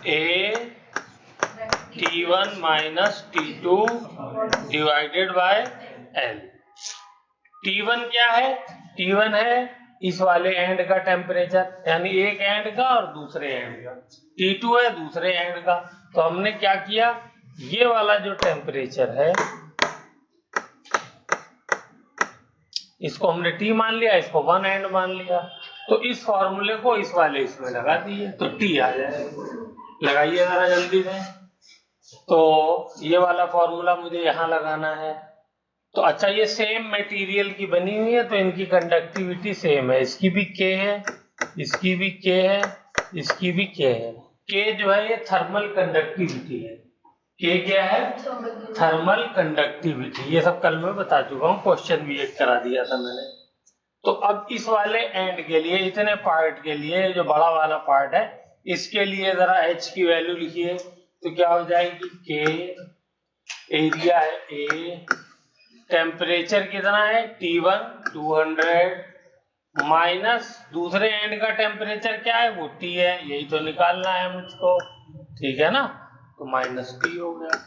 A T1 minus T2 divided by L। T1 क्या है? T1 है इस वाले एंड का टेम्परेचर, यानी एक एंड का और दूसरे एंड का। T2 है दूसरे एंड का। तो हमने क्या किया, ये वाला जो टेम्परेचर है इसको हमने T मान लिया, इसको वन एंड मान लिया। तो इस फॉर्मूले को इस वाले इसमें लगा दिए तो T आ जाएगा। लगाइए जरा जल्दी से। तो ये वाला फॉर्मूला मुझे यहाँ लगाना है। तो अच्छा, ये सेम मटेरियल की बनी हुई है तो इनकी कंडक्टिविटी सेम है। इसकी भी K है, इसकी भी K है, इसकी भी K है। K जो है ये थर्मल कंडक्टिविटी है। K क्या है? Thermal conductivity. ये सब कल मैं बता चुका हूँ, क्वेश्चन भी एक करा दिया था मैंने। तो अब इस वाले एंड के लिए, इतने पार्ट के लिए, जो बड़ा वाला पार्ट है इसके लिए जरा H की वैल्यू लिखिए। तो क्या हो जाएगी? K, एरिया है A, टेम्परेचर कितना है? T1 200 माइनस दूसरे एंड का टेम्परेचर क्या है? वो T है, यही तो निकालना है मुझको, ठीक है ना? तो माइनस T हो गया,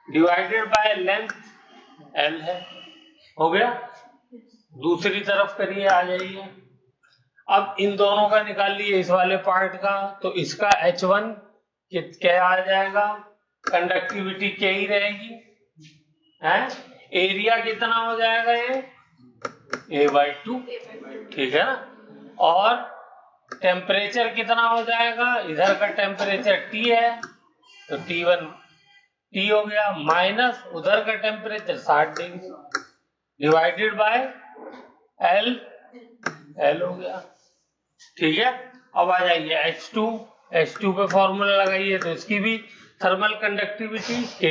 डिवाइडेड बाय लेंथ L है। हो गया? दूसरी तरफ करिए, आ जाइए। अब इन दोनों का निकाल लिए, इस वाले पार्ट का, तो इसका H1 क्या आ जाएगा? कंडक्टिविटी क्या ही रहेगी है। एरिया कितना हो जाएगा? ये A/2, ठीक है ना? और टेम्परेचर कितना हो जाएगा? इधर का टेम्परेचर T है तो T1 T हो गया, माइनस उधर का temperature 60 degree, divided by L, L हो गया, ठीक है। अब आ जाइए H2 पे फॉर्मूला लगाइए। तो इसकी भी thermal conductivity K,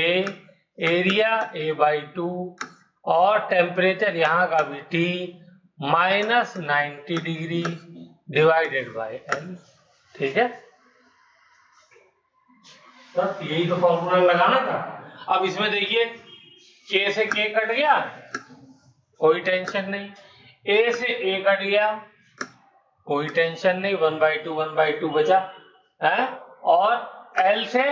area A/2 और टेम्परेचर यहाँ का भी T minus 90 degree divided by L, ठीक है। तो यही तो फॉर्मूला लगाना था। अब इसमें देखिए K से K कट गया, कोई टेंशन नहीं। A से A कट गया, कोई टेंशन नहीं, 1/2 बचा है। और L से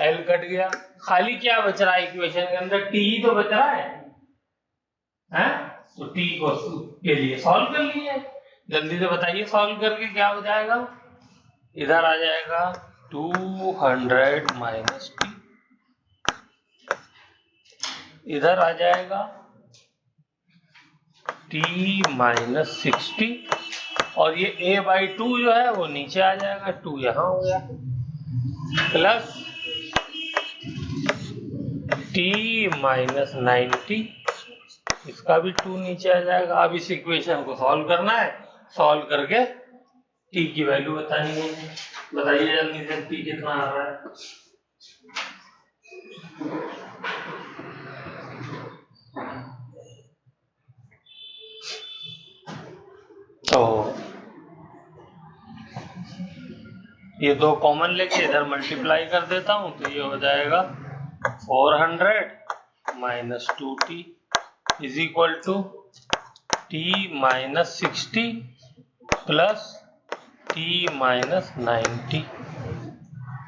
L कट गया, खाली क्या बच रहा है इक्वेशन के अंदर? T ही तो बच रहा है। तो T को के लिए सॉल्व कर लिए। जल्दी से बताइए सॉल्व करके क्या हो जाएगा? इधर आ जाएगा 200 माइनस T, इधर आ जाएगा T माइनस 60, और ये A/2 जो है वो नीचे आ जाएगा, 2 यहाँ हो गया, प्लस T माइनस 90, इसका भी 2 नीचे आ जाएगा। अब इस इक्वेशन को सॉल्व करना है, सॉल्व करके T की वैल्यू बतानी है। बताइए जल्दी से T कितना आ रहा है? तो ये दो कॉमन लेके इधर मल्टीप्लाई कर देता हूं, तो ये हो जाएगा 400 minus 2T is equal to T minus 60 plus T minus 90।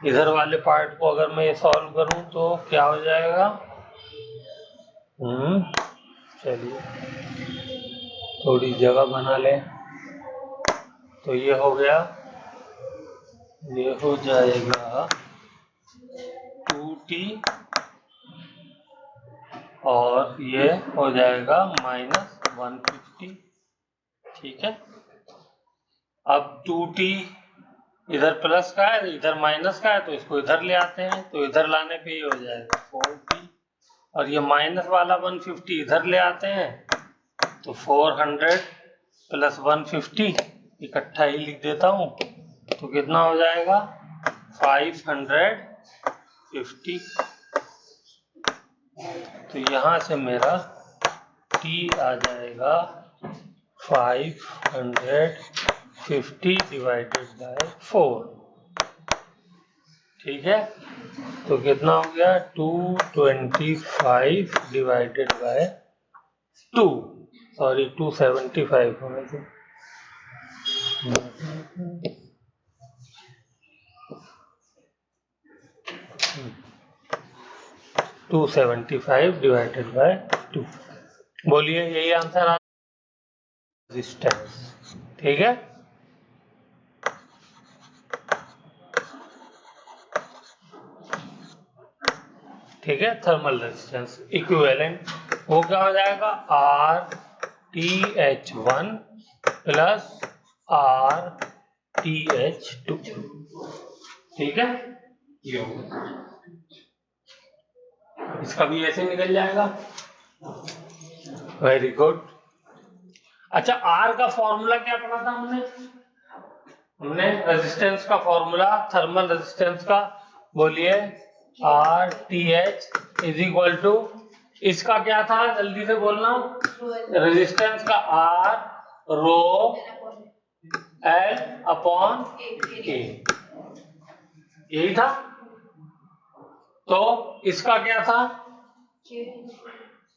इधर वाले पार्ट को अगर मैं सॉल्व करूं तो क्या हो जाएगा? चलिए थोड़ी जगह बना लें। तो ये हो गया, ये हो जाएगा 2T और ये हो जाएगा माइनस 150, ठीक है। अब 2T इधर प्लस का है, इधर माइनस का है, तो इसको इधर ले आते हैं। तो इधर लाने पे ये हो जाएगा 4T, और ये माइनस वाला 150 इधर ले आते हैं, तो 400 प्लस 150 इकट्ठा ही लिख देता हूँ। तो कितना हो जाएगा? 550। तो यहाँ से मेरा T आ जाएगा 550 डिवाइडेड बाय 4, ठीक है। तो कितना हो गया? 225 डिवाइडेड बाय 2, सॉरी 275 होना चाहिए। 275 डिवाइडेड बाय 2। बोलिए यही आंसर आ रेजिस्टेंस। ठीक है, ठीक है, थर्मल रेजिस्टेंस इक्विवेलेंट वो क्या हो जाएगा, RTH1 प्लस RTH2। ठीक है, ये होगा, इसका भी ऐसे निकल जाएगा। Very good. अच्छा, R का फॉर्मूला क्या पढ़ा था हमने रेजिस्टेंस का फॉर्मूला थर्मल रेजिस्टेंस का, बोलिए RTH इज इक्वल टू, इसका क्या था जल्दी से बोलना, रेजिस्टेंस का R रो L अपॉन K, यही था। तो इसका क्या था,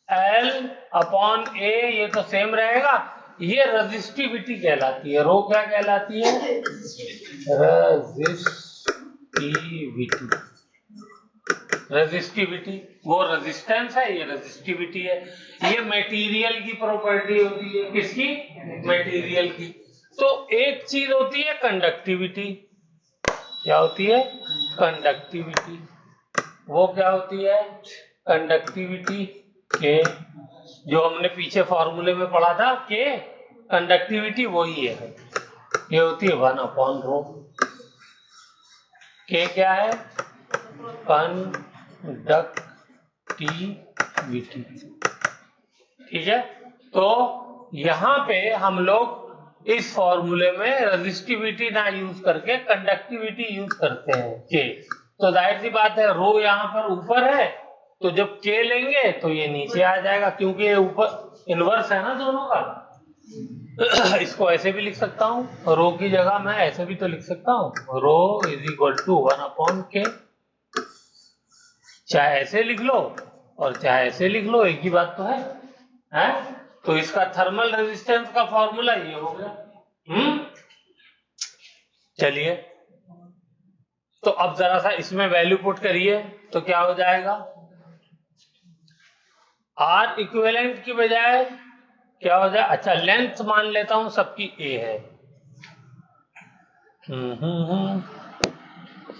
L अपॉन A, ये तो सेम रहेगा। ये रेजिस्टिविटी कहलाती है, रो क्या कहलाती है, रेजिस्टिविटी। रेजिस्टिविटी वो रेजिस्टेंस है, ये रेजिस्टिविटी है। ये मटेरियल की प्रॉपर्टी होती है, किसकी, मटेरियल की। तो एक चीज होती है कंडक्टिविटी, क्या होती है, कंडक्टिविटी। वो क्या होती है, कंडक्टिविटी के, जो हमने पीछे फॉर्मूले में पढ़ा था के कंडक्टिविटी वही है, ये होती है 1/रो। के क्या है, कंडक्टिविटी। ठीक है, तो यहाँ पे हम लोग इस फॉर्मूले में रेजिस्टिविटी ना यूज करके कंडक्टिविटी यूज करते हैं के। तो जाहिर सी बात है, रो यहाँ पर ऊपर है, तो जब के लेंगे तो ये नीचे आ जाएगा, क्योंकि ये ऊपर इनवर्स है ना दोनों का। इसको ऐसे भी लिख सकता हूँ, रो की जगह मैं ऐसे भी तो लिख सकता हूँ, रो इज इक्वल टू 1/K। चाहे ऐसे लिख लो और चाहे ऐसे लिख लो, एक ही बात तो है, हैं? तो इसका थर्मल रेजिस्टेंस का फॉर्मूला ये हो गया। चलिए, तो अब जरा सा इसमें वैल्यू पुट करिए, तो क्या हो जाएगा, R इक्विवेलेंट की बजाय क्या हो जाए, अच्छा लेंथ मान लेता हूं सबकी A है।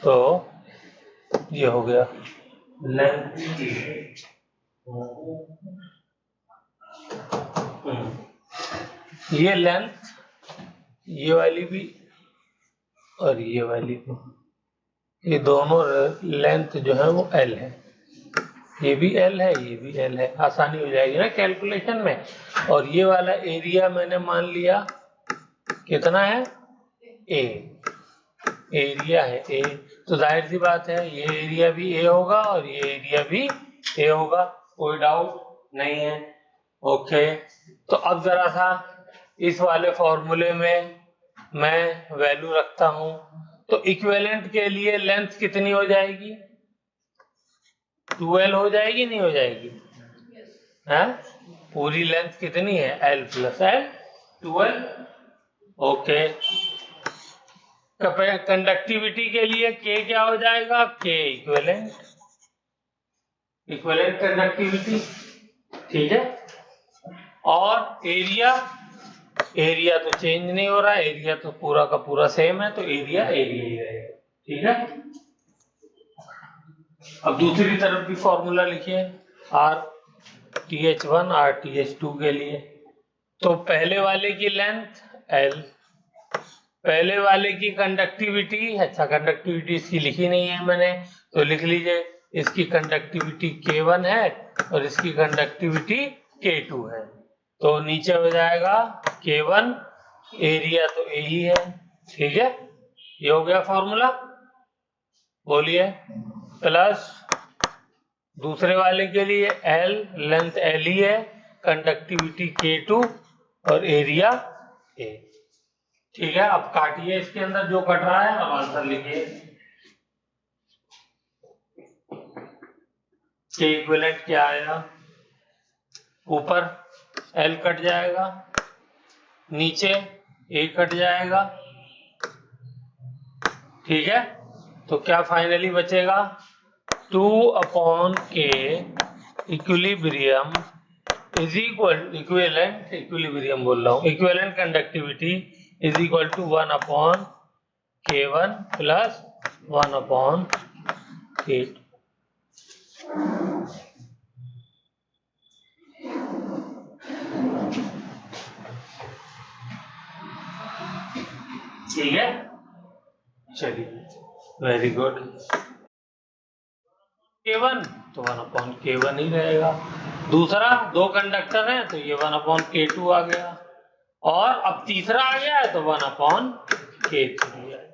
तो ये हो गया लेंथ, ये लेंथ, ये वाली भी और ये वाली भी, ये दोनों लेंथ जो है वो L है, ये भी L है, ये भी L है, आसानी हो जाएगी ना कैलकुलेशन में। और ये वाला एरिया मैंने मान लिया कितना है, A, एरिया है A, तो जाहिर सी बात है ये एरिया भी A होगा और ये एरिया भी A होगा, कोई डाउट नहीं है। ओके, तो अब जरा सा इस वाले फॉर्मूले में मैं वैल्यू रखता हूं, तो इक्विवेलेंट के लिए लेंथ कितनी हो जाएगी, 2L हो जाएगी, नहीं हो जाएगी, है? पूरी लेंथ कितनी है, L plus L 2L। Okay, conductivity के लिए K क्या हो जाएगा, K इक्विवेलेंट, इक्विवेलेंट कंडक्टिविटी। ठीक है, और एरिया, एरिया तो चेंज नहीं हो रहा है, एरिया तो पूरा का पूरा सेम है, तो एरिया एरिया ही रहेगा। ठीक है, अब दूसरी तरफ भी फॉर्मूला लिखिए RTH1 RTH2 के लिए। तो पहले वाले की लेंथ L, पहले वाले की कंडक्टिविटी, अच्छा कंडक्टिविटी इसकी लिखी नहीं है मैंने, तो लिख लीजिए, इसकी कंडक्टिविटी K1 है और इसकी कंडक्टिविटी K2 है। तो नीचे हो जाएगा K1, एरिया तो A ही है। ठीक है, ये हो गया फॉर्मूला, बोलिए, प्लस दूसरे वाले के लिए L, लेंथ L ही है, कंडक्टिविटी K2 और एरिया A। ठीक है, अब काटिए इसके अंदर जो कट रहा है, अब आंसर लिखिए। K इक्विवेलेंट क्या आया, ऊपर L कट जाएगा, नीचे A कट जाएगा। ठीक है, तो क्या फाइनली बचेगा, 2/k इक्विलिब्रियम इज इक्विलिब्रियम बोल रहा हूँ, equivalent conductivity is equal to 1/k1 plus 1/k2। ठीक है, चलिए, वेरी गुड। K1 तो 1/K1 ही रहेगा। दूसरा, दो कंडक्टर हैं तो ये 1/K2 आ गया, और अब तीसरा आ गया है तो 1/K3 है।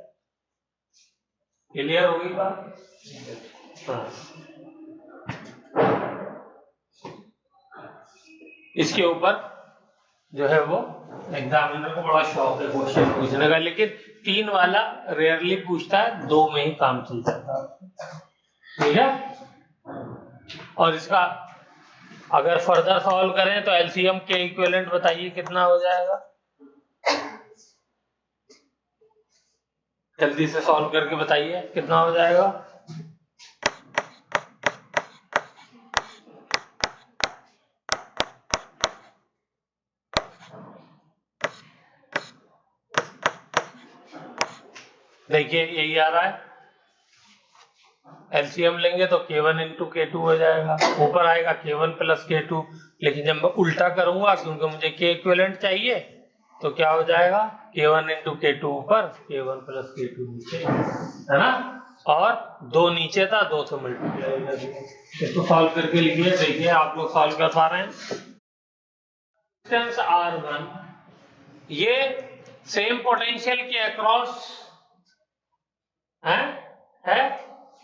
क्लियर हो गई बात? हाँ। इसके ऊपर जो है वो एग्जामिनर को बड़ा शौक है क्वेश्चन पूछने का, लेकिन 3 वाला रेयरली पूछता है, 2 में ही काम चल जाता है। ठीक है, और इसका अगर फर्दर सॉल्व करें तो एलसीएम के इक्विवेलेंट बताइए कितना हो जाएगा, जल्दी से सॉल्व करके बताइए कितना हो जाएगा। देखिए यही आ रहा है, एलसीएम लेंगे तो K1 इंटू K2 हो जाएगा, ऊपर आएगा K1 प्लस K2, लेकिन जब मैं उल्टा करूंगा क्योंकि मुझे K इक्विवेलेंट चाहिए तो क्या हो जाएगा, K1 इंटू K2 ऊपर, K1 प्लस K2 नीचे, है ना, और 2 नीचे था, 2 से मल्टीप्लाई कर दिया। इसको सॉल्व करके लिखिए, देखिए आप लोग सॉल्व कर पा रहे हैं। रेजिस्टेंस R1 ये सेम पोटेंशियल के अक्रॉस है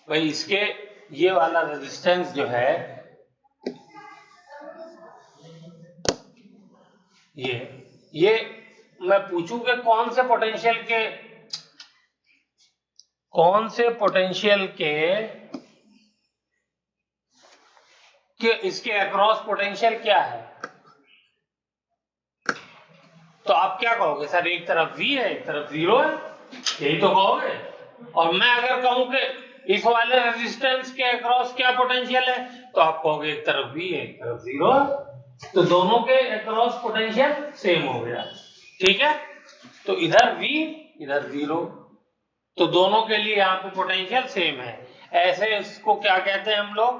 भाई, इसके ये वाला रेजिस्टेंस जो है ये मैं पूछूं कि कौन से पोटेंशियल के इसके अक्रॉस पोटेंशियल क्या है, तो आप क्या कहोगे, सर एक तरफ V है एक तरफ 0 है, यही तो कहोगे। और मैं अगर कहूं कि इस वाले रेजिस्टेंस के अक्रॉस क्या पोटेंशियल है, तो आप कहोगे एक तरफ V है एक तरफ 0 है, तो दोनों के अक्रॉस पोटेंशियल सेम हो गया। ठीक है, तो इधर V इधर 0, तो दोनों के लिए यहाँ पे पोटेंशियल सेम है। ऐसे इसको क्या कहते हैं हम लोग,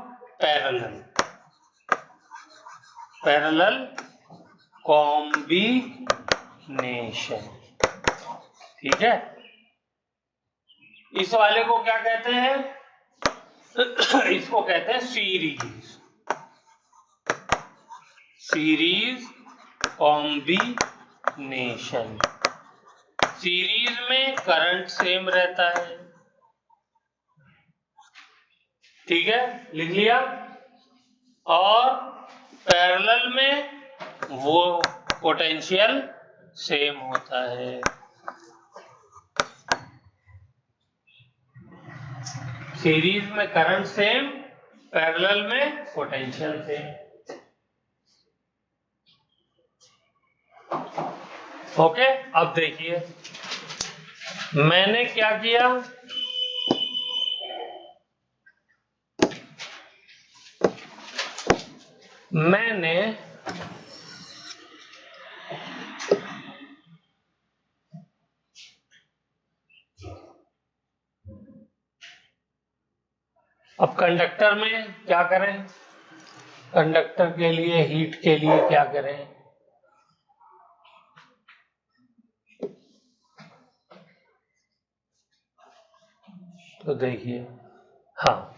पैरेलल कॉम्बिनेशन। ठीक है, इस वाले को क्या कहते हैं, इसको कहते हैं सीरीज कॉम्बिनेशन। सीरीज में करंट सेम रहता है, ठीक है, लिख लिया, और पैरेलल में वो पोटेंशियल सेम होता है। सीरीज में करंट सेम, पैरेलल में पोटेंशियल सेम। ओके, अब देखिए मैंने क्या किया, मैंने अब कंडक्टर में क्या करें, कंडक्टर के लिए हीट के लिए क्या करें, तो देखिए, हाँ,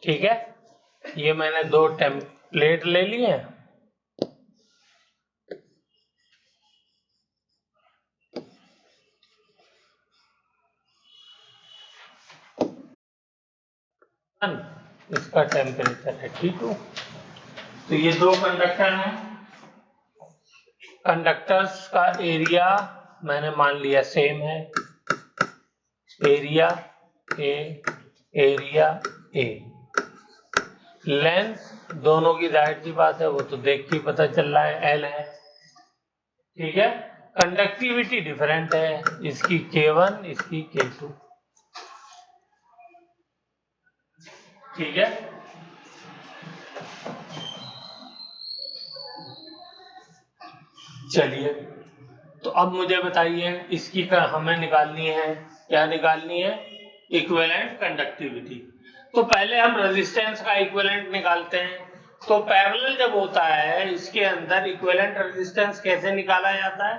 ठीक है, ये मैंने 2 टेम्पलेट ले लिए हैं। इसका टेम्परेचर है T2। तो ये 2 कंडक्टर हैं। कंडक्टर्स का एरिया मैंने मान लिया सेम है, एरिया ए। लेंथ दोनों की जाहिर सी बात है, वो तो देख के पता चल रहा है, L है। ठीक है, कंडक्टिविटी डिफरेंट है, इसकी K1 इसकी K2। ठीक है, चलिए तो अब मुझे बताइए इसकी हमें निकालनी है, क्या निकालनी है? Equivalent conductivity. तो पहले हम रेजिस्टेंस का इक्विवेलेंट निकालते हैं। तो पैरेलल जब होता है इसके अंदर इक्विवेलेंट रेजिस्टेंस कैसे निकाला जाता है?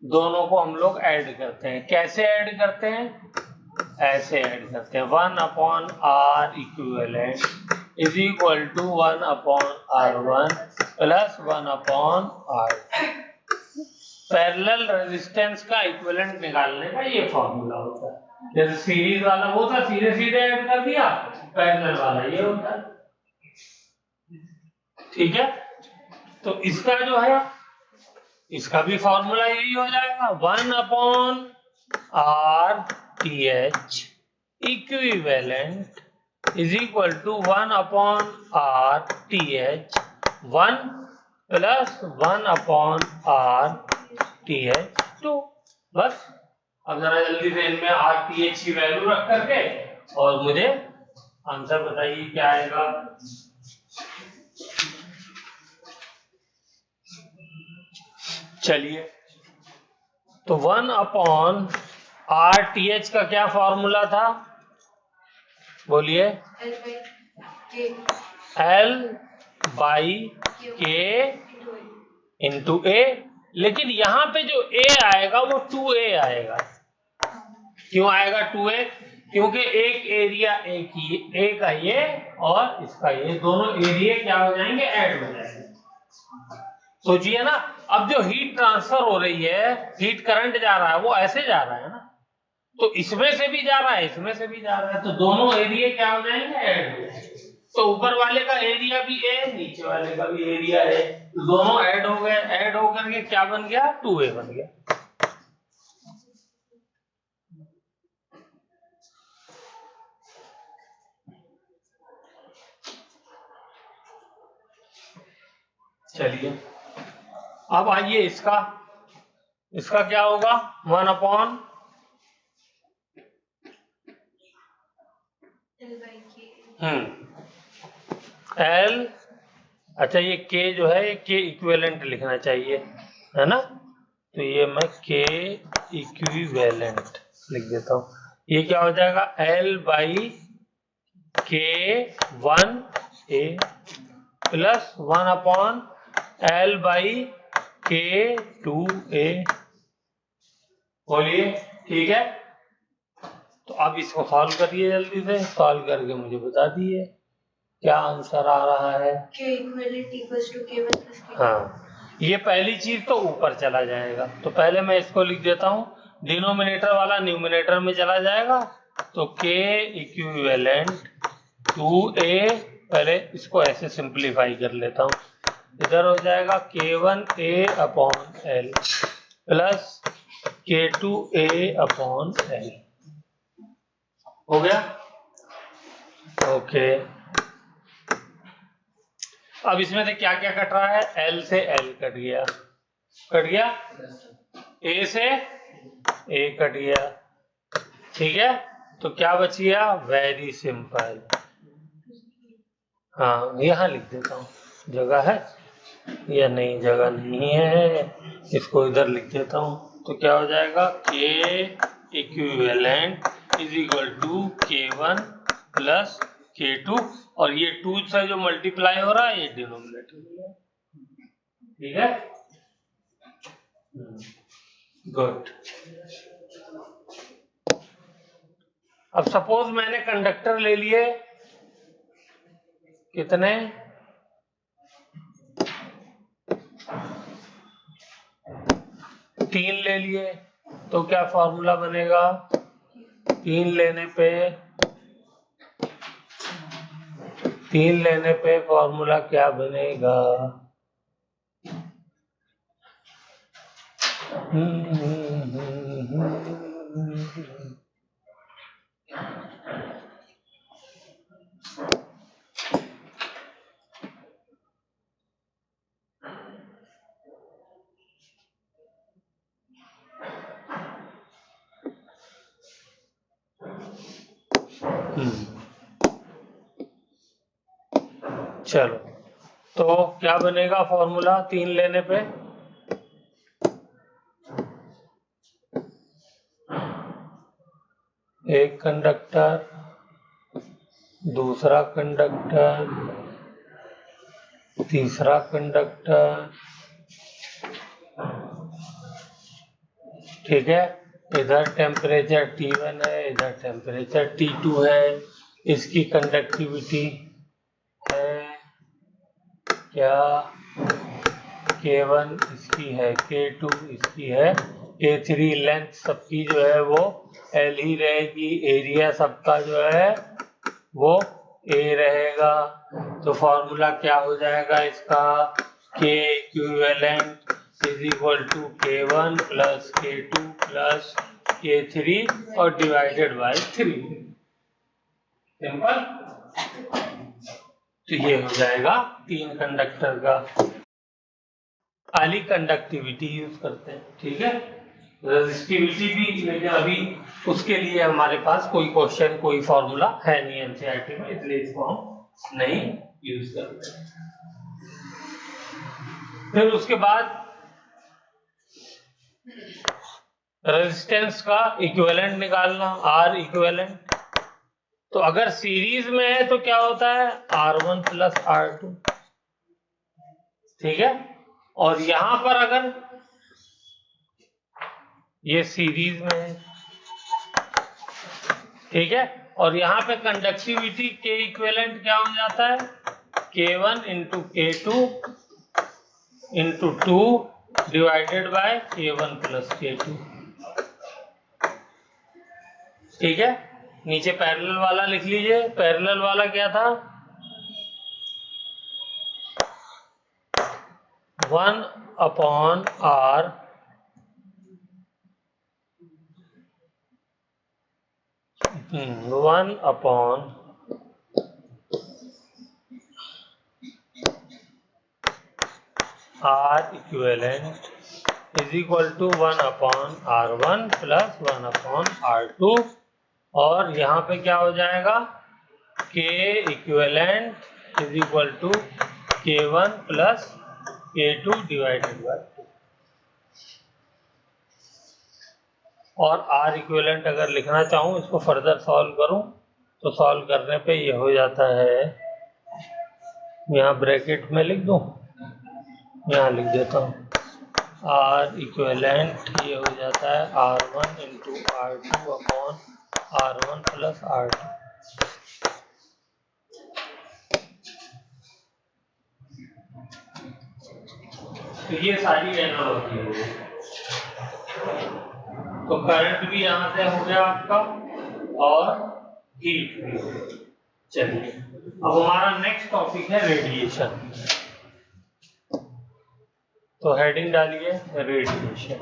दोनों को हम लोग ऐड करते हैं। कैसे ऐड करते हैं? ऐसे ऐड करते हैं, 1/R equivalent is equal to 1/R1 plus 1/R। Parallel resistance का इक्विवेलेंट निकालने का ये फॉर्मूला होता है। जैसे सीरीज वाला होता, सीधे सीधे ऐड कर दिया, पैरेलल वाला ये होता है। ठीक है, तो इसका जो है, इसका भी फॉर्मूला यही हो जाएगा, 1/RTH equivalent is equal to 1/RTH 1 plus 1/RTH2। बस अब जरा जल्दी से इनमें RTH की वैल्यू रख करके और मुझे आंसर बताइए क्या आएगा। चलिए, तो 1/RTH का क्या फॉर्मूला था? बोलिए। L/K into A। लेकिन यहाँ पे जो A आएगा वो 2A आएगा। क्यों आएगा 2A? क्योंकि एक एरिया A का ये और इसका ये, दोनों एरिया क्या हो जाएंगे? ऐड हो जाएंगे। सोचिए ना, अब जो हीट ट्रांसफर हो रही है, हीट करंट जा रहा है, वो ऐसे जा रहा है ना, तो इसमें से भी जा रहा है, इसमें से भी जा रहा है, तो दोनों एरिया क्या हो जाएंगे? ऐड हो जाएंगे। तो ऊपर वाले का एरिया भी A, नीचे वाले का भी एरिया है, तो दोनों ऐड हो गए। ऐड होकर के क्या बन गया? 2A बन गया। चलिए, अब आइए इसका क्या होगा? 1/L। अच्छा, ये K जो है, ये K इक्विवेलेंट लिखना चाहिए, है ना? तो ये मैं K इक्विवेलेंट लिख देता हूं। ये क्या हो जाएगा? L/K1A plus 1/L/K2A। बोलिए, ठीक है? तो अब इसको सॉल्व करिए, जल्दी से सॉल्व करके मुझे बता दिए क्या आंसर आ रहा है। K equal to K1 plus K2। हाँ, ये पहली चीज तो ऊपर चला जाएगा, तो पहले मैं इसको लिख देता हूँ, डिनोमिनेटर वाला न्यूमिनेटर में चला जाएगा, तो K इक्विवेलेंट 2A। पहले इसको ऐसे सिंप्लीफाई कर लेता हूँ, इधर हो जाएगा K1A/L प्लस K2A/L। हो गया? ओके। अब इसमें से क्या क्या कट रहा है? L से L कट गया, A से A कट गया। ठीक है, तो क्या बच गया? Very simple. हाँ, यहाँ लिख देता हूँ, जगह है या नहीं? जगह नहीं है, इसको इधर लिख देता हूँ। तो क्या हो जाएगा? K equivalent is equal to K1 plus K2, और ये 2 से जो मल्टीप्लाई हो रहा है ये डिनोमिनेटर में। ठीक है, गुड। अब सपोज मैंने कंडक्टर ले लिए कितने? 3 ले लिए तो क्या फॉर्मूला बनेगा? 3 लेने पे फॉर्मूला क्या बनेगा? चलो, तो क्या बनेगा फॉर्मूला 3 लेने पे? एक कंडक्टर, दूसरा कंडक्टर, तीसरा कंडक्टर, ठीक है। इधर टेम्परेचर T1 है, इधर टेम्परेचर T2 है। इसकी कंडक्टिविटी है क्या? K1 इसकी है, K2 इसकी है, K3। लेंथ सबकी जो है वो L ही रहेगी। एरिया सबका जो है वो A रहेगा। तो फॉर्मूला क्या हो जाएगा इसका? K equivalent is equal to K1 plus K2 plus K3 और डिवाइडेड बाय 3। सिंपल। तो ये हो जाएगा 3 कंडक्टर का। खाली कंडक्टिविटी यूज करते हैं, ठीक है। रेजिस्टिविटी भी, लेकिन अभी उसके लिए हमारे पास कोई क्वेश्चन, कोई फॉर्मूला है नहीं एनसीईआरटी में, इसलिए इसको हम नहीं यूज करते। फिर उसके बाद रेजिस्टेंस का इक्विवेलेंट निकालना, R इक्विवेलेंट। तो अगर सीरीज में है तो क्या होता है? R1 प्लस R2, ठीक है। और यहां पर अगर ये सीरीज में है, ठीक है, और यहां पे कंडक्टिविटी के इक्विवेलेंट क्या हो जाता है? K1 into K2 into 2 divided by K1 plus K2, ठीक है। नीचे पैरेलल वाला लिख लीजिए। पैरेलल वाला क्या था? 1 upon R one upon R equivalent is equal to 1 upon R1 plus 1 upon R2। और यहाँ पे क्या हो जाएगा? K equivalent is equal to K1 plus K2 divided by 2। और R इक्विवेलेंट अगर लिखना चाहूँ, इसको फर्दर सॉल्व करूँ, तो सॉल्व करने पे ये हो जाता है, यहाँ ब्रैकेट में लिख दूँ, यहाँ लिख देता हूँ, R इक्विवेलेंट ये हो जाता है R1 into R2 upon R1 plus R2। तो ये सारी एनालॉजी है। तो करंट भी यहाँ से हो गया आपका और हीट भी हो गया। चलिए, अब हमारा नेक्स्ट टॉपिक है रेडिएशन। तो हेडिंग डालिए रेडिएशन।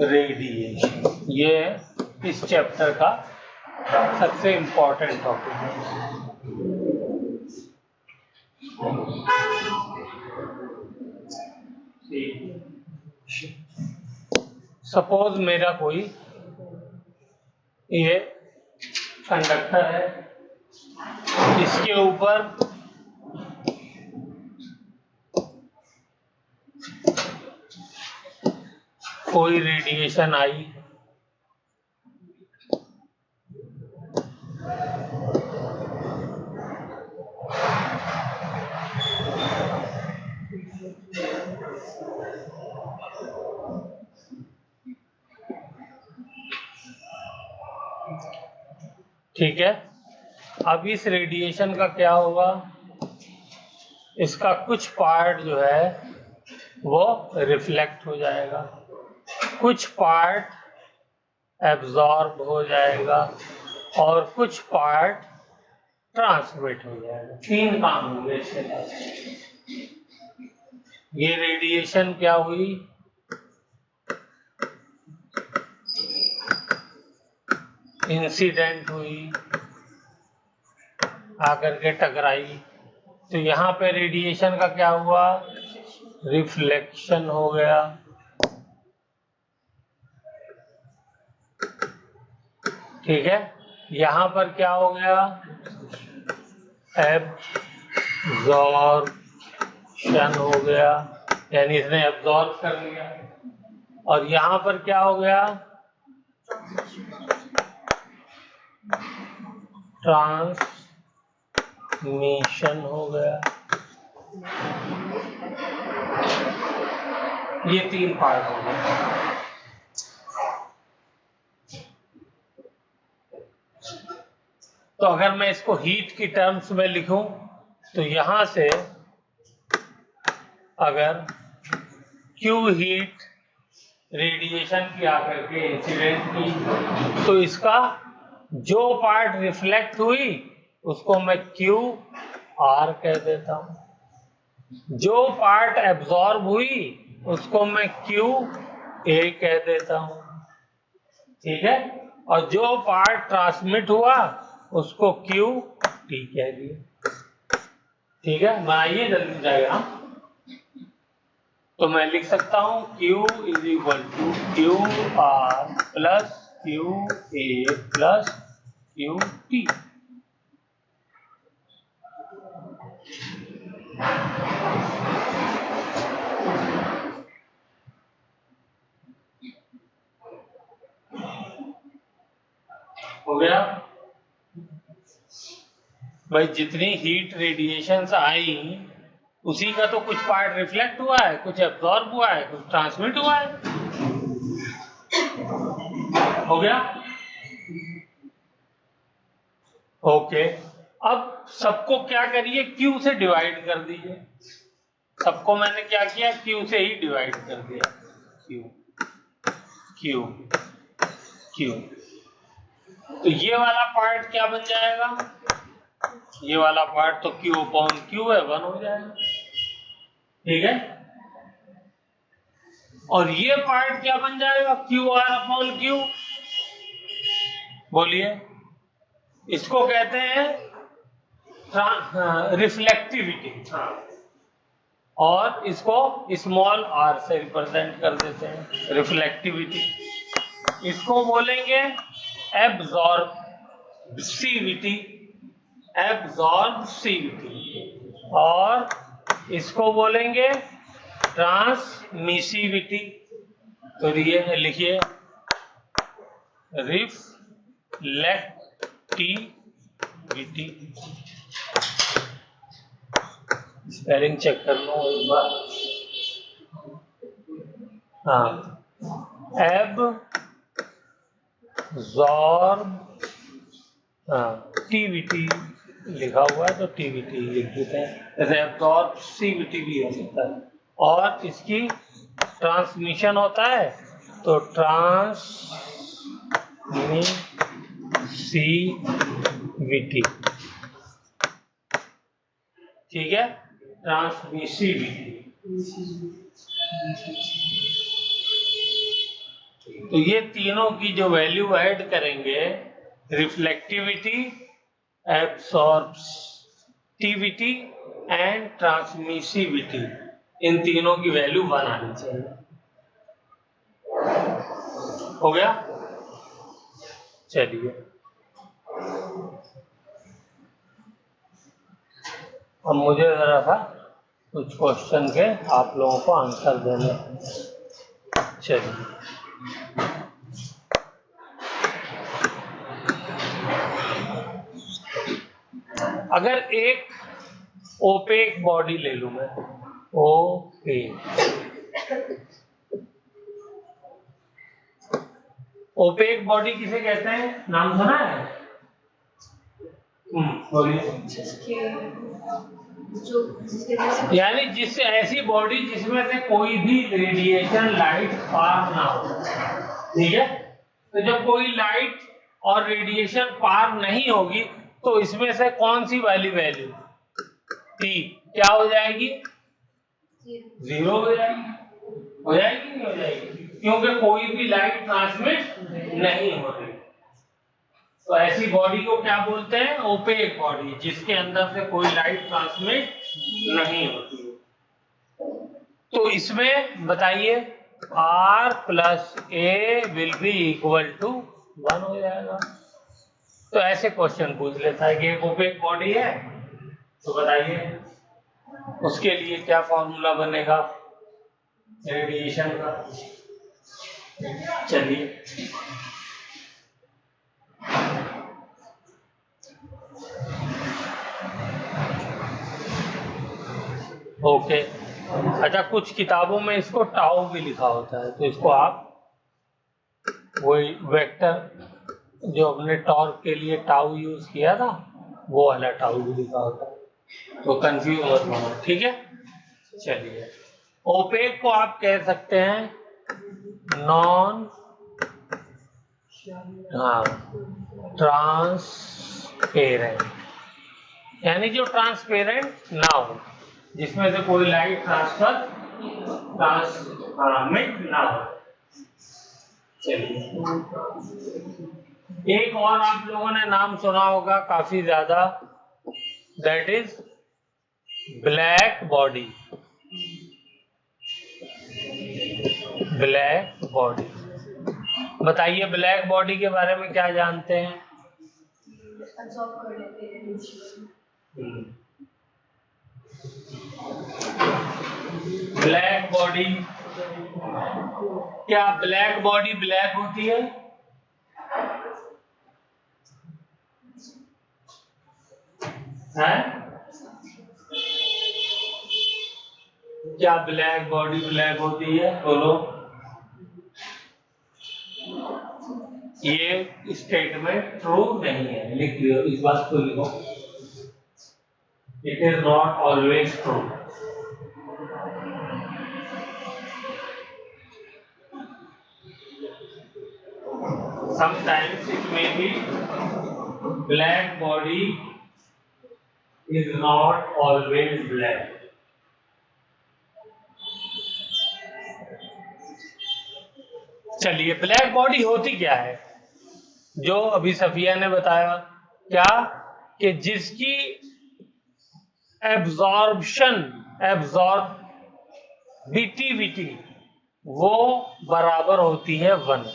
रेडिएशन ये इस चैप्टर का सबसे इंपॉर्टेंट टॉपिक है। सपोज मेरा कोई ये कंडक्टर है, इसके ऊपर कोई रेडिएशन आई, ठीक है। अब इस रेडिएशन का क्या होगा, इसका कुछ पार्ट जो है वो रिफ्लेक्ट हो जाएगा, कुछ पार्ट एब्जॉर्ब हो जाएगा और कुछ पार्ट ट्रांसमिट हो जाएगा। 3 काम होंगे इसके पास। ये रेडिएशन क्या हुई, इंसिडेंट हुई, आकर के टकराई, तो यहाँ पे रेडिएशन का क्या हुआ, रिफ्लेक्शन हो गया। ठीक है, यहाँ पर क्या हो गया, एब्जॉर्प्शन हो गया, यानी इसने एब्जॉर्ब कर लिया। और यहाँ पर क्या हो गया, ट्रांसमिशन हो गया। ये 3 पार्ट हो गए। तो अगर मैं इसको हीट की टर्म्स में लिखूं तो यहां से अगर Q हीट रेडिएशन की आकर के इंसिडेंट की, तो इसका जो पार्ट रिफ्लेक्ट हुई उसको मैं Q R कह देता हूं, जो पार्ट एब्जॉर्ब हुई उसको मैं Q A कह देता हूं। ठीक है, और जो पार्ट ट्रांसमिट हुआ उसको Q T कह दिया। ठीक है, बनाइए जल्दी जाएगा। तो मैं लिख सकता हूं Q is equal to Q R plus Q A plus Q T। हो गया भाई, जितनी हीट रेडिएशंस आई उसी का तो कुछ पार्ट रिफ्लेक्ट हुआ है, कुछ एब्जॉर्ब हुआ है, कुछ ट्रांसमिट हुआ है। हो गया, ओके। अब सबको क्या करिए, Q से डिवाइड कर दीजिए। सबको मैंने क्या किया, Q से ही डिवाइड कर दिया। Q Q Q, तो ये वाला पार्ट क्या बन जाएगा, ये वाला पार्ट तो Q अपॉन Q है, 1 हो जाएगा। ठीक है, और ये पार्ट क्या बन जाएगा, QR अपॉन Q। बोलिए, इसको कहते हैं रिफ्लेक्टिविटी, और इसको स्मॉल r से रिप्रेजेंट कर देते हैं, रिफ्लेक्टिविटी। इसको बोलेंगे एब्जॉर्बिविटी, एब्जॉर्बिविटी, और इसको बोलेंगे ट्रांसमिसिविटी। तो ये लिखिए रिफ्लेक्टिविटी। स्पेलिंग चेक कर लो एक बार। हाँ, एब्जॉर्बिविटी लिखा हुआ है तो टीवीटी लिख देते हैं, जैसे एब्जॉर्बिविटी भी हो सकता है। और इसकी ट्रांसमिशन होता है तो ट्रांसमिसिविटी। ठीक है, ट्रांसमिसिविटी। तो ये तीनों की जो वैल्यू ऐड करेंगे, रिफ्लेक्टिविटी, एब्सॉर्बिविटी एंड ट्रांसमिसिविटी, इन तीनों की वैल्यू 1 आनी चाहिए। हो गया, चलिए अब मुझे जरा सा कुछ क्वेश्चन के आप लोगों को आंसर देने। चलिए, अगर एक ओपेक बॉडी ले लूं मैं, ओपेक, ओपेक बॉडी किसे कहते हैं, नाम सुना है, बोलिए। यानी जिससे ऐसी बॉडी जिसमें से कोई भी रेडिएशन लाइट पार ना हो, ठीक है। तो जब कोई लाइट और रेडिएशन पार नहीं होगी तो इसमें से कौन सी वाली वैल्यू टी क्या हो जाएगी? 0 हो जाएगी। हो जाएगी नहीं हो जाएगी? क्योंकि कोई भी लाइट ट्रांसमिट नहीं हो रही। तो ऐसी बॉडी को क्या बोलते हैं? ओपेक बॉडी, जिसके अंदर से कोई लाइट ट्रांसमिट नहीं होती। तो इसमें बताइए R plus A will be equal to 1 हो जाएगा। तो ऐसे क्वेश्चन पूछ लेता है कि एक ओपेक बॉडी है, तो बताइए उसके लिए क्या फॉर्मूला बनेगा रेडिएशन का। चलिए ओके। अच्छा, कुछ किताबों में इसको टाउ भी लिखा होता है, तो इसको आप वही वेक्टर जो अपने टॉर्क के लिए टाउ यूज किया था वो वाला टाउ भी लिखा होता है, तो कंफ्यूज मत होना, ठीक है। चलिए, ओपेक को आप कह सकते हैं नॉन ट्रांसपेरेंट, यानी जो ट्रांसपेरेंट ना हो, जिसमें से कोई लाइट ट्रांसमिट ना हो। चलिए, एक और आप लोगों ने नाम सुना होगा काफी ज्यादा, that is black body. Black body, बताइए ब्लैक बॉडी के बारे में क्या जानते हैं? ब्लैक बॉडी, क्या ब्लैक बॉडी ब्लैक होती है? हैं? क्या ब्लैक बॉडी ब्लैक होती है? बोलो। ये स्टेटमेंट ट्रू नहीं है, लिख लियो, इस बात को लिखो। It is not always true. Sometimes it may be black body is not always black. चलिए, ब्लैक बॉडी होती क्या है? जो अभी सफिया ने बताया, क्या कि जिसकी एब्जॉर्बिटिविटी वो बराबर होती है 1,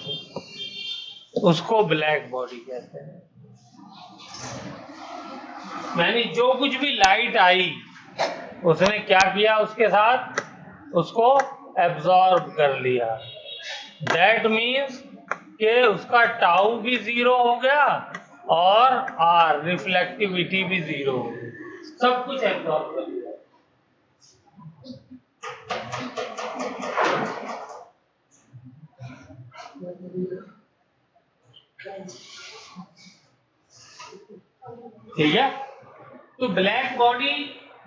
उसको ब्लैक बॉडी कहते हैं। यानी जो कुछ भी लाइट आई उसने क्या किया, उसके साथ उसको एब्जॉर्ब कर लिया। दैट मीन्स कि उसका टाउ भी 0 हो गया और आर रिफ्लेक्टिविटी भी 0 हो गई, सब कुछ एब्जॉर्ब कर लिया। ठीक है। तो ब्लैक बॉडी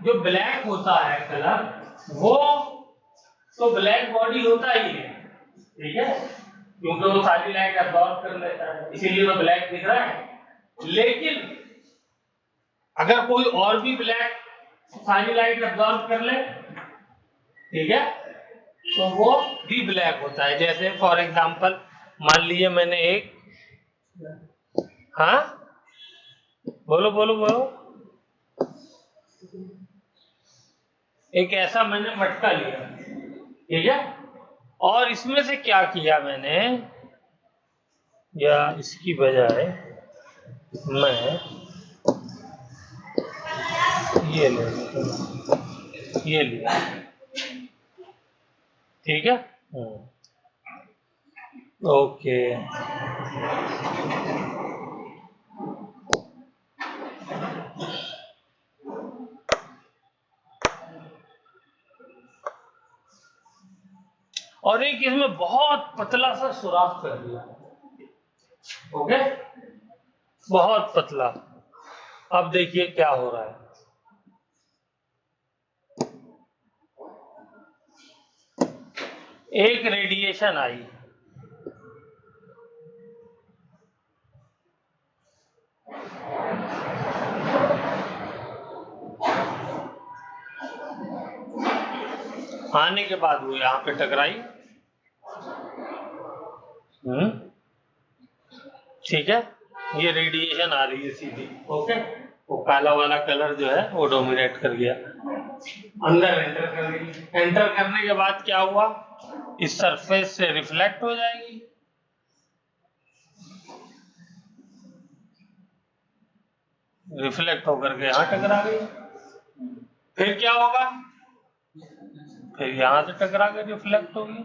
जो ब्लैक होता है कलर, वो तो ब्लैक बॉडी होता ही है, ठीक है, क्योंकि वो सारी लाइट एब्जॉर्ब कर लेता है, इसीलिए वो ब्लैक दिख रहा है। लेकिन अगर कोई और भी ब्लैक सारी लाइट एब्जॉर्ब कर ले, ठीक है, तो वो भी ब्लैक होता है। जैसे फॉर एग्जांपल मान लीजिए मैंने एक, हाँ बोलो बोलो बोलो, एक ऐसा मैंने मटका लिया, ठीक है, और इसमें से क्या किया मैंने, या इसकी बजाय मैं ये ले ये लिया, ठीक है, ओके। और एक इसमें बहुत पतला सा सुराख कर दिया, ओके, बहुत पतला। अब देखिए क्या हो रहा है। एक रेडिएशन आई, आने के बाद वो यहाँ पे टकराई। ठीक है, ये रेडिएशन आ रही है सीधी। ओके, वो काला वाला कलर जो है वो डोमिनेट कर गया, अंदर एंटर कर गई। एंटर करने के बाद क्या हुआ, इस सरफेस से रिफ्लेक्ट हो जाएगी। रिफ्लेक्ट होकर के यहाँ टकरा गई। फिर क्या होगा, फिर यहाँ से टकरा के रिफ्लेक्ट होगी।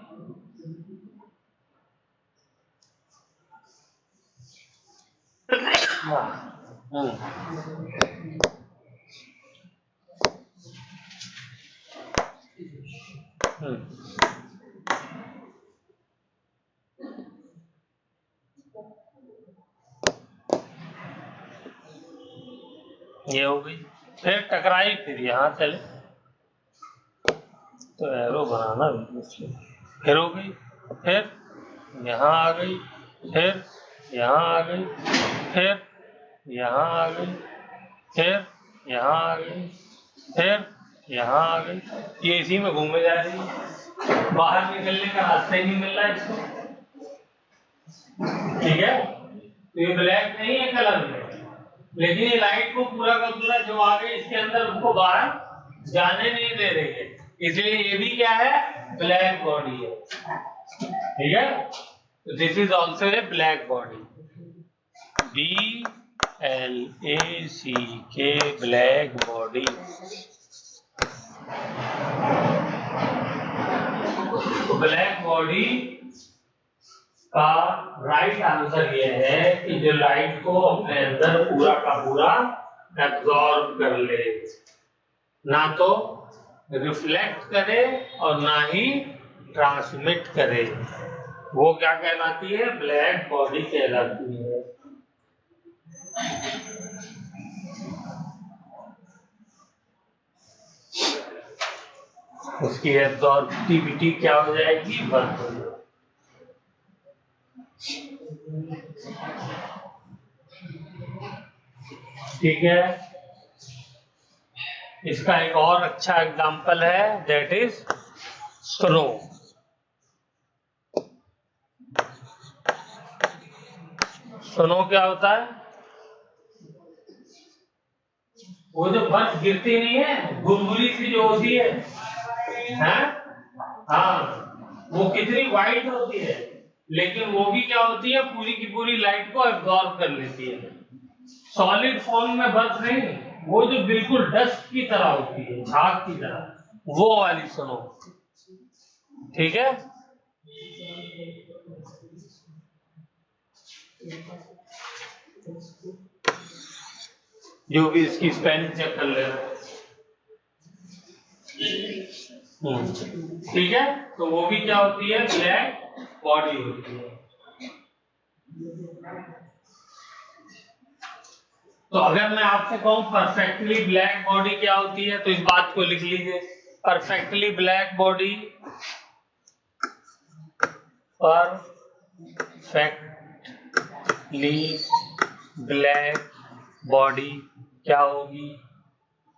ये हो गई, फिर टकराई, फिर यहाँ चले, तो एरो बनाना भी मुश्किल। फिर हो गई, फिर यहाँ आ गई, फिर यहाँ आ गई, फिर यहाँ आ गई, फिर यहाँ आ गई, फिर यहाँ आ गई। ये इसी में घूमे जा रही है, बाहर निकलने का रास्ता ही नहीं मिल रहा है इसको। ठीक है, तो ये ब्लैक नहीं है कलर में, लेकिन ये लाइट को पूरा का पूरा जो आ गई इसके अंदर उनको बाहर जाने नहीं दे रही है, इसलिए ये भी क्या है, ब्लैक बॉडी है। ठीक है, तो this is also a black body, BLACK, black body. तो ब्लैक बॉडी का राइट आंसर ये है कि जो लाइट को अपने अंदर पूरा का पूरा एब्जॉर्ब कर ले, ना तो रिफ्लेक्ट करे और ना ही ट्रांसमिट करे, वो क्या कहलाती है, ब्लैक बॉडी कहलाती है। उसकी एब्जॉर्बिविटी क्या हो जाएगी, 1 हो जाएगी। ठीक है, इसका एक और अच्छा एग्जांपल है, दैट इज स्नो। स्नो क्या होता है, वो जो बर्फ गिरती नहीं है, बुलबुली सी जो होती है, हाँ, वो कितनी वाइट होती है, लेकिन वो भी क्या होती है, पूरी की पूरी लाइट को एब्जॉर्ब कर लेती है। सॉलिड फॉर्म में बर्फ नहीं, वो जो बिल्कुल डस्ट की तरह होती है, झाग की तरह, वो वाली स्नो। ठीक है, जो भी इसकी स्पेलिंग चेक कर लेना। ठीक है, तो वो भी क्या होती है, ब्लैक बॉडी होती है। तो अगर मैं आपसे कहूं परफेक्टली ब्लैक बॉडी क्या होती है, तो इस बात को लिख लीजिए, perfectly black body, perfectly black body क्या होगी,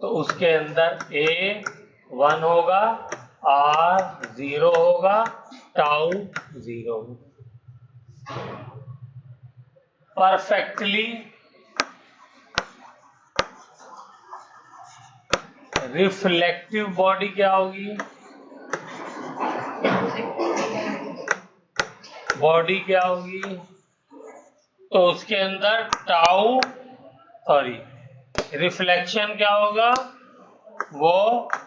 तो उसके अंदर A1 होगा, R 0 होगा, टाउ 0 होगा। परफेक्टली रिफ्लेक्टिव बॉडी क्या होगी, बॉडी क्या होगी, तो उसके अंदर टाउ, सॉरी, रिफ्लेक्शन क्या होगा, वो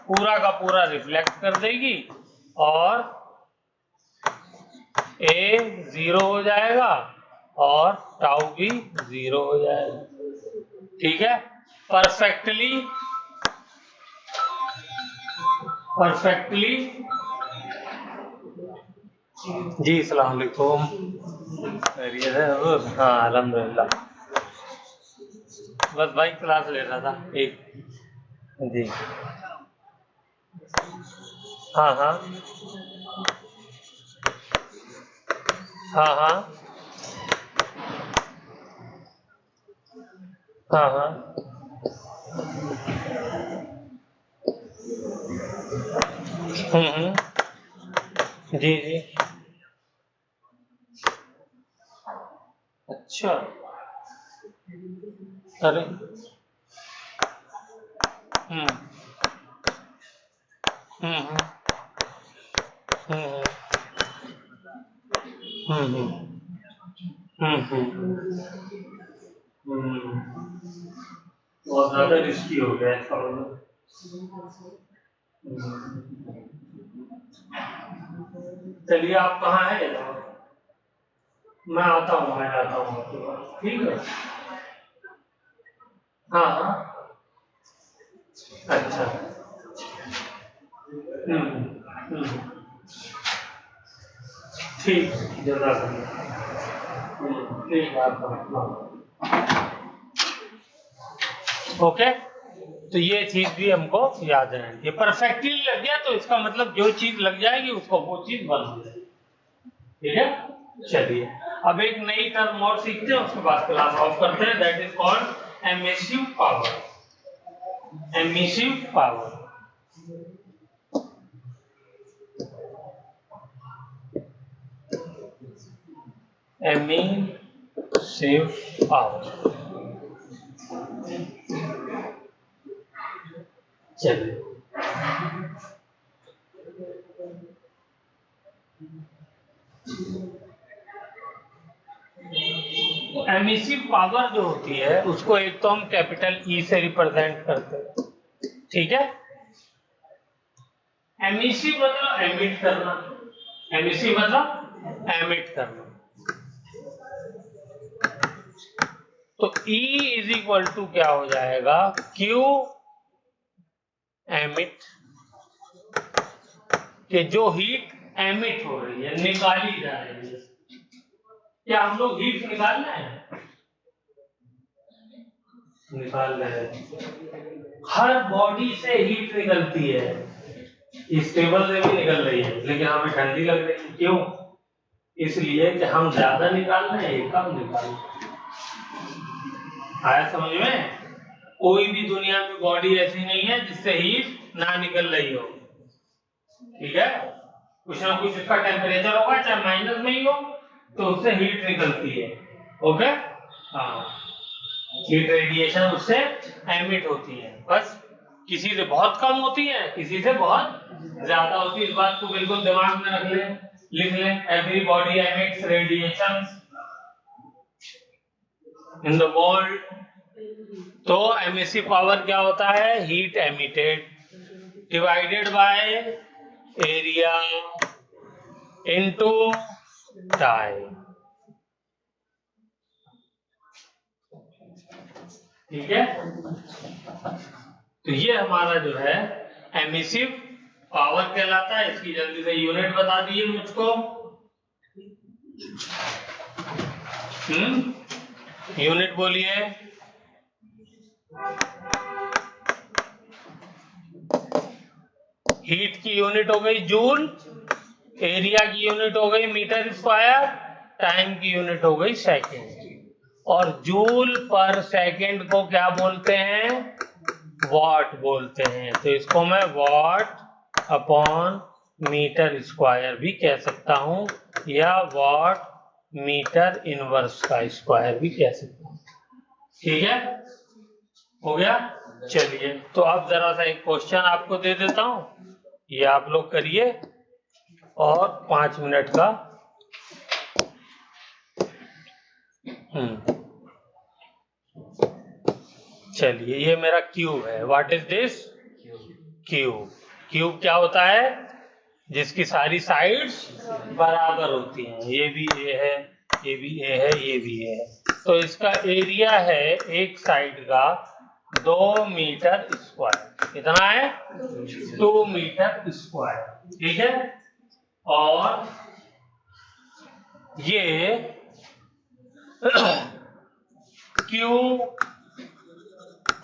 पूरा का पूरा रिफ्लेक्ट कर देगी और A 0 हो जाएगा और टाउ भी 0 हो जाएगा। ठीक है, परफेक्टली जी, अस्सलाम वालेकुम, खैरियत है? हाँ, अल्हम्दुलिल्लाह। बस भाई क्लास ले रहा था एक जी। हाँ हाँ हाँ हाँ हाँ हाँ जी जी। अच्छा। अरे हम्म हम्म हम्म हम्म हम्म हम्म बहुत ज्यादा रिस्की हो गया इसका मतलब। चलिए आप कहाँ हैं? मैं आता हूँ, मैं आता हूँ आपके पास, ठीक है। हाँ हाँ। अच्छा। हम्म, ठीक है, जज़ाकल्लाह। ठीक है, आपका ओके। तो ये चीज भी हमको याद रहनी है। परफेक्टली लग गया तो इसका मतलब जो चीज लग जाएगी उसको वो चीज बन जाएगी, ठीक है। चलिए अब एक नई टर्म और सीखते हैं, उसके बाद क्लास ऑफ करते हैं। That is called emissive power. Emissive power. Emissive power. चलिए एमिसिव पावर जो होती है उसको एक तो हम कैपिटल ई से रिप्रेजेंट करते हैं, ठीक है। एमिसिव मतलब एमिट करना, एमिसिव मतलब एमिट करना। तो E इज इक्वल टू क्या हो जाएगा, Q एमिट, कि जो हीट एमिट हो रही है, निकाली जा रही है। क्या हम लोग हीट निकाल रहे हैं? निकाल रहे हैं। हर बॉडी से हीट निकलती है, इस टेबल से भी निकल रही है, लेकिन हमें ठंडी लग रही है। क्यों? इसलिए कि हम ज्यादा निकाल रहे हैं, कम निकाल रहे हैं। आया समझ में? कोई भी दुनिया में बॉडी ऐसी नहीं है जिससे हीट ना निकल रही हो, ठीक है। कुछ ना कुछ इसका टेम्परेचर होगा, चाहे माइनस में ही हो, तो उससे हीट निकलती है। ओके, हाँ, हीट रेडिएशन उससे एमिट होती है। बस किसी से बहुत कम होती है, किसी से बहुत ज्यादा होती है। इस बात को बिल्कुल दिमाग में रख लें, लिख लें। Everybody emits radiation in the world. तो एमिसिव पावर क्या होता है? Heat emitted divided by area into time, ठीक है। तो ये हमारा जो है एमिसिव पावर कहलाता है। इसकी जल्दी से यूनिट बता दिए मुझको। यूनिट बोलिए। हीट की यूनिट हो गई जूल, एरिया की यूनिट हो गई मीटर स्क्वायर, टाइम की यूनिट हो गई सेकेंड। और जूल पर सेकेंड को क्या बोलते हैं? वॉट बोलते हैं। तो इसको मैं वॉट अपॉन मीटर स्क्वायर भी कह सकता हूं, या वॉट मीटर इनवर्स का स्क्वायर भी कह सकता हूं, ठीक है। हो गया। चलिए तो अब जरा सा एक क्वेश्चन आपको दे देता हूं, ये आप लोग करिए, और 5 मिनट का चलिए ये मेरा क्यूब है। What is this? Cube. Cube क्या होता है? जिसकी सारी साइड्स बराबर होती हैं। ये भी ए है, ये भी ए है, ये भी ए है। तो इसका एरिया है एक साइड का 2 मीटर स्क्वायर। कितना है? 2 मीटर स्क्वायर, ठीक है। और ये क्यू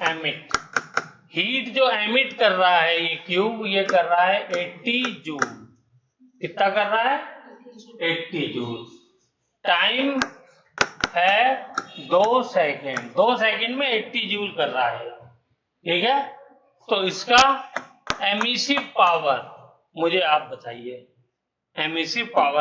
एमिट, हीट जो एमिट कर रहा है ये क्यूब, ये कर रहा है 80 जूल। कितना कर रहा है? 80 जूल। टाइम है 2 सेकेंड, 2 सेकेंड में 80 जूल कर रहा है, ठीक है। तो इसका एमिसिव पावर मुझे आप बताइए, एमिसिव पावर